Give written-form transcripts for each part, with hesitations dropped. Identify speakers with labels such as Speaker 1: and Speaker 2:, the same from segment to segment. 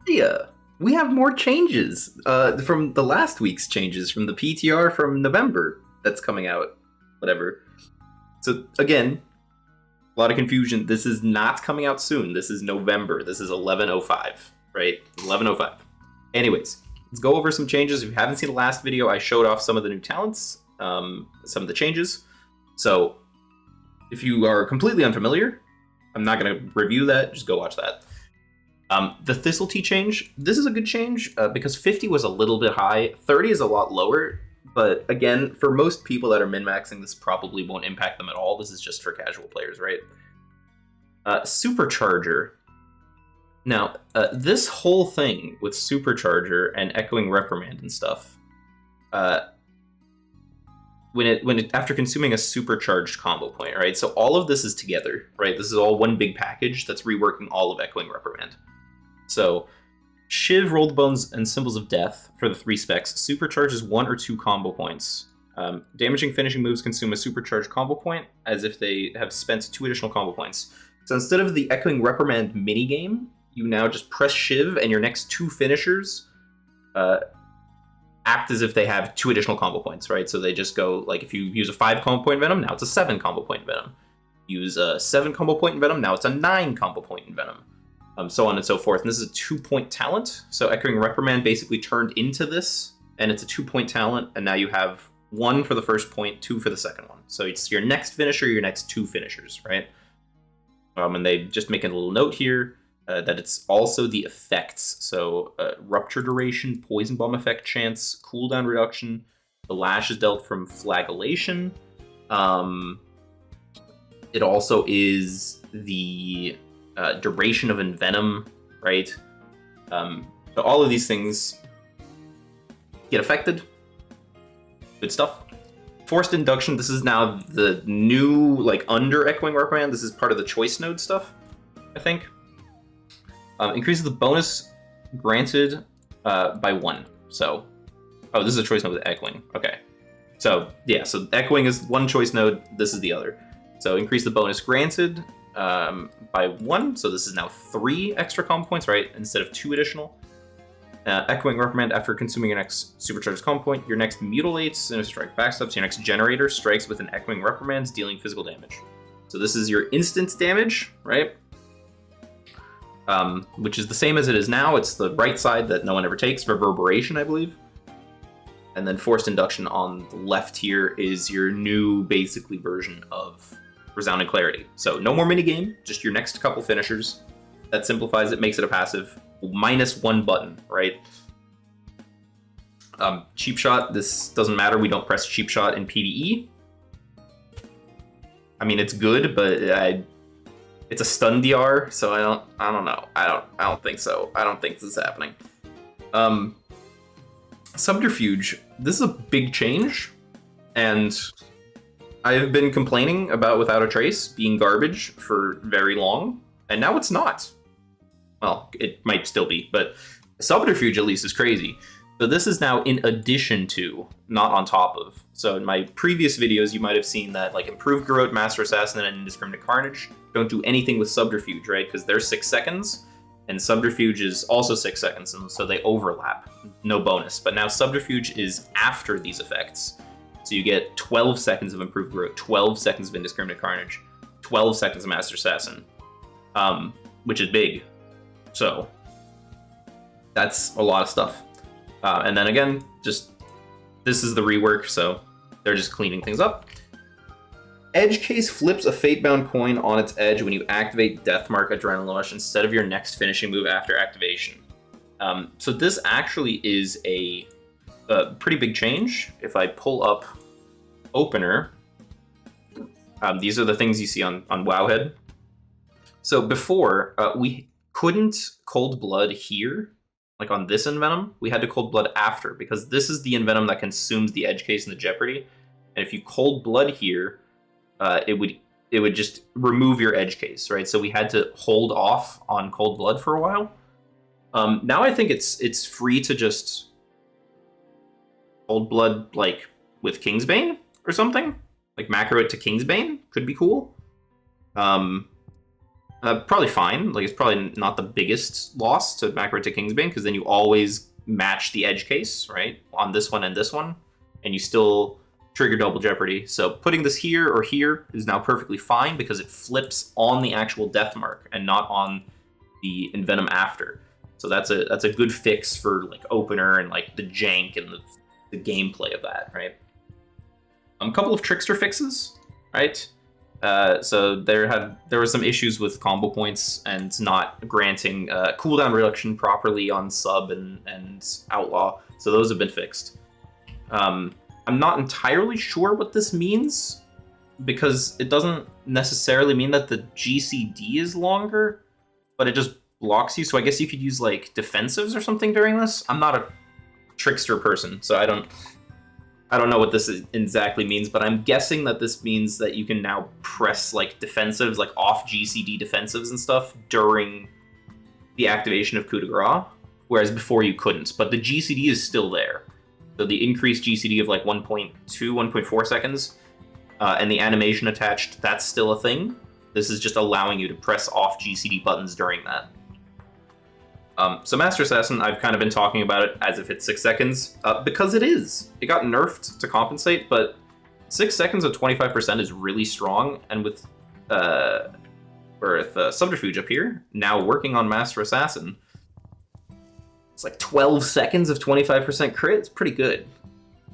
Speaker 1: Yeah, we have more changes from the last week's changes from the PTR from November that's coming out. Whatever. So again, a lot of confusion. This is not coming out soon. This is November. This is 11:05, right? 11:05. Anyways, let's go over some changes. If you haven't seen the last video, I showed off some of the new talents, some of the changes. So if you are completely unfamiliar, I'm not going to review that. Just go watch that. The Thistle Tea change. This is a good change because 50 was a little bit high. 30 is a lot lower. But again, for most people that are min-maxing, this probably won't impact them at all. This is just for casual players, right? Supercharger. Now, this whole thing with Supercharger and Echoing Reprimand and stuff, after consuming a supercharged combo point, right? So all of this is together, right? This is all one big package that's reworking all of Echoing Reprimand. So Shiv, Roll the Bones, and Symbols of Death for the 3 specs supercharges 1 or 2 combo points. Damaging finishing moves consume a supercharged combo point as if they have spent 2 additional combo points. So instead of the Echoing Reprimand minigame, you now just press Shiv and your next 2 finishers act as if they have 2 additional combo points, right? So they just go, like, if you use a 5 combo point Venom, now it's a 7 combo point Venom. Use a 7 combo point in Venom, now it's a 9 combo point in Venom. So on and so forth. And this is a 2-point talent. So Echoing Reprimand basically turned into this, and it's a 2-point talent, and now you have 1 for the first point, 2 for the second one. So it's your next finisher, your next 2 finishers, right? And they just make a little note here that it's also the effects. So Rupture Duration, Poison Bomb Effect Chance, Cooldown Reduction, the Lash is dealt from Flagellation. It also is the duration of Envenom, right? So all of these things get affected. Good stuff. Forced Induction, this is now the new, like, under Echoing Reprimand. This is part of the choice node stuff, I think. Increases the bonus granted by 1. So, oh, this is a choice node with Echoing. Okay. So, yeah, so Echoing is one choice node, this is the other. So increase the bonus granted by 1, so this is now 3 extra combo points, right, instead of 2 additional. Echoing Reprimand, after consuming your next supercharged combo point, your next mutilates and a strike backstabs, your next generator strikes with an Echoing Reprimand, dealing physical damage. So this is your instant damage, right? Which is the same as it is now. It's the right side that no one ever takes, Reverberation, I believe. And then Forced Induction on the left here is your new, basically, version of Resounding Clarity. So no more minigame, just your next couple finishers. That simplifies it, makes it a passive. -1 button, right? Cheap Shot, this doesn't matter. We don't press Cheap Shot in PvE. I mean, it's good, but it's a stun DR, so I don't know. I don't think so. I don't think this is happening. Subterfuge, this is a big change, and I've been complaining about Without a Trace being garbage for very long, and now it's not. Well, it might still be, but Subterfuge at least is crazy. So this is now in addition to, not on top of. So in my previous videos, you might have seen that, like, Improved Garrote, Master Assassin, and Indiscriminate Carnage don't do anything with Subterfuge, right? Because they're 6 seconds, and Subterfuge is also 6 seconds, and so they overlap. No bonus. But now Subterfuge is after these effects. So you get 12 seconds of Improved Garrote, 12 seconds of Indiscriminate Carnage, 12 seconds of Master Assassin, which is big. So that's a lot of stuff. And then again, just this is the rework, so they're just cleaning things up. Edge Case flips a Fatebound coin on its edge when you activate Deathmark Adrenaline Rush instead of your next finishing move after activation. So this actually is a pretty big change. If I pull up Opener, these are the things you see on Wowhead. So before, we couldn't Cold Blood here, like on this Envenom. We had to Cold Blood after, because this is the Envenom that consumes the Edge Case and the Jeopardy. And if you Cold Blood here, it would just remove your Edge Case, right? So we had to hold off on Cold Blood for a while. Now I think it's free to just Cold Blood, like, with Kingsbane or something. Like, macro it to Kingsbane could be cool. Probably fine. Like, it's probably not the biggest loss to macro to Kingsbane, because then you always match the edge case, right? On this one and this one, and you still trigger double jeopardy. So putting this here or here is now perfectly fine because it flips on the actual death mark and not on the Envenom after. So that's a good fix for like opener and like the jank and the gameplay of that, right? A couple of trickster fixes, right? So there were some issues with combo points and not granting cooldown reduction properly on sub and outlaw. So those have been fixed. I'm not entirely sure what this means, because it doesn't necessarily mean that the GCD is longer, but it just blocks you. So I guess you could use like defensives or something during this. I'm not a trickster person, so I don't know what this exactly means, but I'm guessing that this means that you can now press like defensives, like off GCD defensives and stuff during the activation of coup de grace, whereas before you couldn't. But the GCD is still there. So the increased GCD of like 1.2, 1.4 seconds, and the animation attached, that's still a thing. This is just allowing you to press off GCD buttons during that. So Master Assassin, I've kind of been talking about it as if it's 6 seconds, because it is. It got nerfed to compensate, but 6 seconds of 25% is really strong, and with Subterfuge up here, now working on Master Assassin, it's like 12 seconds of 25% crit. It's pretty good.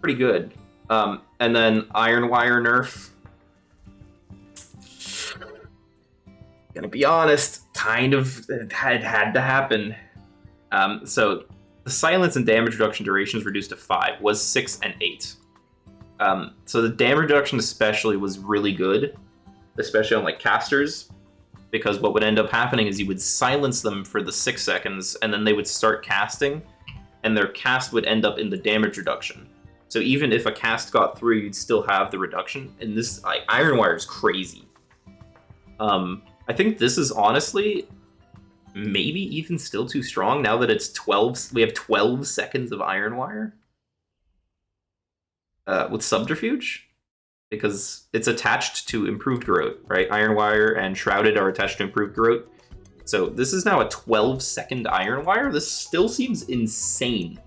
Speaker 1: Pretty good. And then Iron Wire nerf. Gonna be honest, kind of had to happen. So the silence and damage reduction durations reduced to 5, was 6 and 8. So the damage reduction especially was really good, especially on like casters, because what would end up happening is you would silence them for the 6 seconds, and then they would start casting, and their cast would end up in the damage reduction. So even if a cast got through, you'd still have the reduction. And this Iron Wire is crazy. I think this is honestly maybe even still too strong now that it's 12. We have 12 seconds of Iron Wire with Subterfuge, because it's attached to Improved Growth, right? Iron Wire and Shrouded are attached to Improved Growth. So this is now a 12-second Iron Wire. This still seems insane.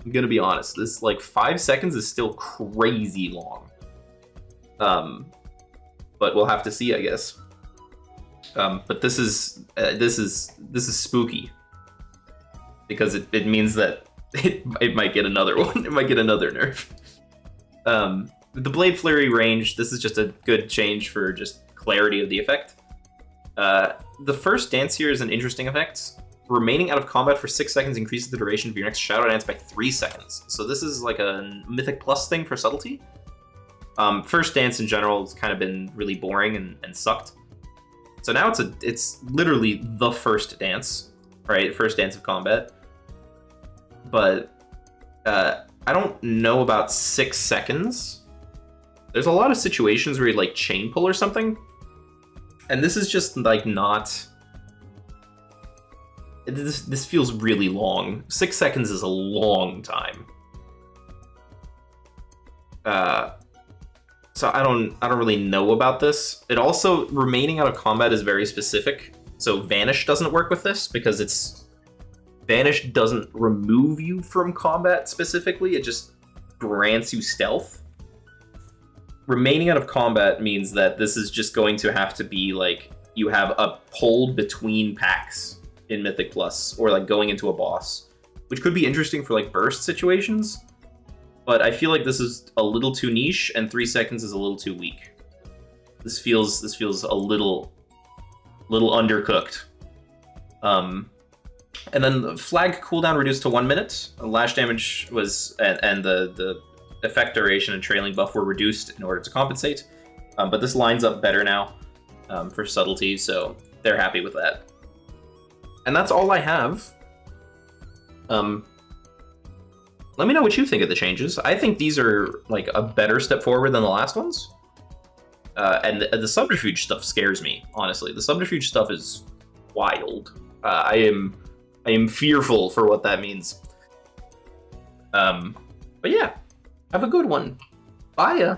Speaker 1: I'm gonna be honest. This like 5 seconds is still crazy long. But we'll have to see, I guess. But this is spooky, because it means that it might get another one. It might get another nerf. The Blade Flurry range, this is just a good change for just clarity of the effect. The first dance here is an interesting effect. Remaining out of combat for 6 seconds increases the duration of your next shadow dance by 3 seconds. So this is like a Mythic Plus thing for Subtlety. First dance in general has kind of been really boring and sucked. So now it's literally the first dance, right? First dance of combat. But I don't know about 6 seconds. There's a lot of situations where you like chain pull or something, and this is just like not. This feels really long. 6 seconds is a long time. So I don't really know about this. It also, remaining out of combat is very specific. So Vanish doesn't work with this, because Vanish doesn't remove you from combat specifically, it just grants you stealth. Remaining out of combat means that this is just going to have to be like, you have a pull between packs in Mythic Plus, or like going into a boss, which could be interesting for like burst situations. But I feel like this is a little too niche, and 3 seconds is a little too weak. This feels a little undercooked. And then the flag cooldown reduced to 1 minute. Lash damage was and the effect duration and trailing buff were reduced in order to compensate. But this lines up better now for Subtlety, so they're happy with that. And that's all I have. Let me know what you think of the changes. I think these are like a better step forward than the last ones. And the Subterfuge stuff scares me, honestly. The Subterfuge stuff is wild. I am fearful for what that means. But yeah, have a good one. Bye.